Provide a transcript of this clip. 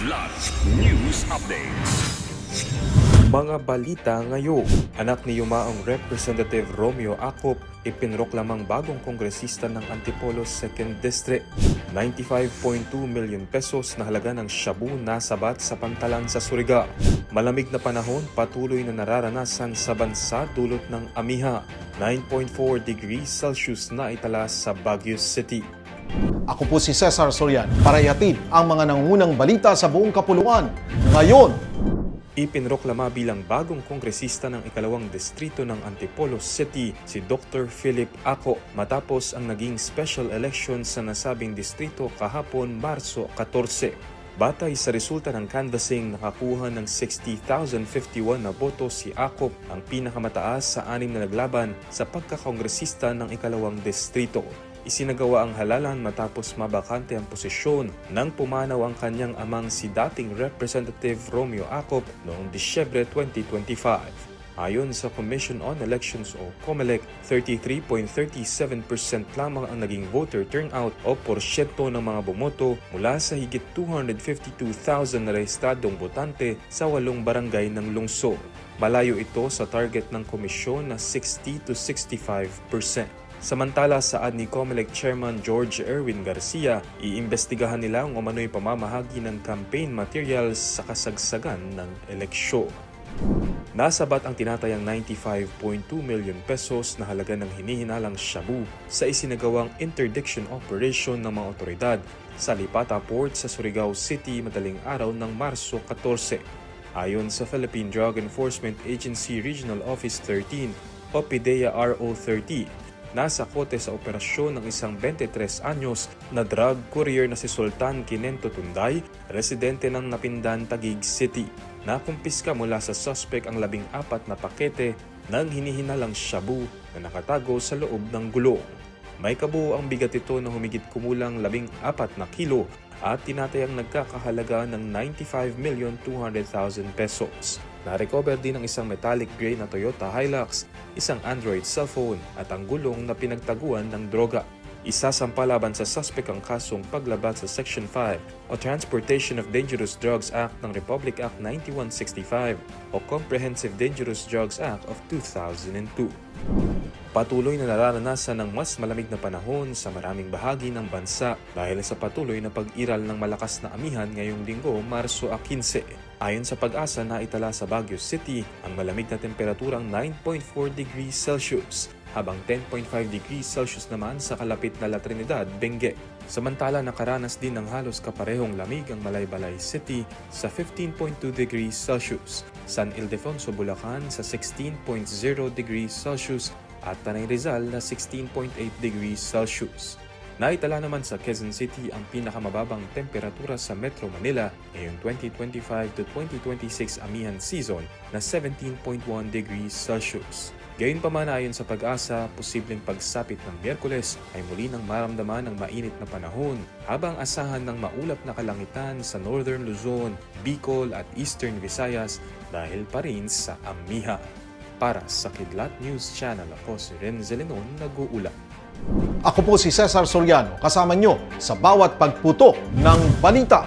Kidlat News Updates. Mga balita ngayon, anak ni Yumaong Representative Romeo Acop, ipinroklamang bagong kongresista ng Antipolo 2nd District. 95.2 million pesos na halaga ng shabu nasabat sa pantalan sa Surigao. Malamig na panahon patuloy na nararanasan sa bansa dulot ng amiha. 9.4 degrees Celsius na itala sa Baguio City. Ako po si Cesar Sorian para ihatid ang mga nangungunang balita sa buong kapuluan. Ngayon, Ipinroklama bilang bagong kongresista ng ikalawang distrito ng Antipolo City si Dr. Philip Aco matapos ang naging special election sa nasabing distrito kahapon Marso 14. Batay sa resulta ng canvassing, nakakuha ng 60,051 na boto si Aco, ang pinakamataas sa 6 na naglaban sa pagkakongresista ng ikalawang distrito. Isinagawa ang halalan matapos mabakante ang posisyon nang pumanaw ang kanyang amang si dating Representative Romeo Acop noong Disyembre 2025. Ayon sa Commission on Elections o COMELEC, 33.37% lamang ang naging voter turnout o porsyento ng mga bumoto mula sa higit 252,000 na rehistradong botante sa 8 barangay ng lungsod. Malayo ito sa target ng komisyon na 60 to 65%. Samantala, saad ni COMELEC Chairman George Erwin Garcia, iimbestigahan nila ang umano'y pamamahagi ng campaign materials sa kasagsagan ng eleksyon. Nasabat ang tinatayang 95.2 million pesos na halaga ng hinihinalang shabu sa isinagawang interdiction operation ng mga otoridad sa Lipata Port sa Surigao City madaling araw ng Marso 14. Ayon sa Philippine Drug Enforcement Agency Regional Office 13 o PIDEA RO30, nasa kote sa operasyon ng isang 23 anyos na drug courier na si Sultan Kinento Tunday, residente ng Napindan, Taguig City. Nakumpiska mula sa suspect ang 14 na pakete ng hinihinalang shabu na nakatago sa loob ng gulong. May kabuo ang bigat ito na humigit kumulang 14 na kilo at tinatayang nagkakahalaga ng 95,200,000 pesos. Na-recover din ang isang metallic gray na Toyota Hilux, isang Android cellphone at ang gulong na pinagtaguan ng droga. Isasampa laban sa suspect ang kasong paglabag sa Section 5 o Transportation of Dangerous Drugs Act ng Republic Act 9165 o Comprehensive Dangerous Drugs Act of 2002. Patuloy na nararanasan ng mas malamig na panahon sa maraming bahagi ng bansa dahil sa patuloy na pag-iral ng malakas na amihan ngayong linggo, Marso 15. Ayon sa Pag-asa, na itala sa Baguio City ang malamig na temperaturang 9.4 degrees Celsius habang 10.5 degrees Celsius naman sa kalapit na La Trinidad, Benguet. Samantala, nakaranas din ng halos kaparehong lamig ang Malaybalay City sa 15.2 degrees Celsius, San Ildefonso, Bulacan sa 16.0 degrees Celsius at Tanay Rizal na 16.8 degrees Celsius. Naitala naman sa Quezon City ang pinakamababang temperatura sa Metro Manila ngayong 2025 to 2026 amihan season na 17.1 degrees Celsius. Gayunpaman, ayon sa Pag-asa, posibleng pagsapit ng Miyerkules ay muli nang maramdaman ng mainit na panahon habang asahan ng maulap na kalangitan sa Northern Luzon, Bicol at Eastern Visayas dahil pa rin sa amiha. Para sa Kidlat News Channel, ako si Renzo Lenon, nag-uulat. ako po si Cesar Soriano, kasama nyo sa bawat pagputo ng balita.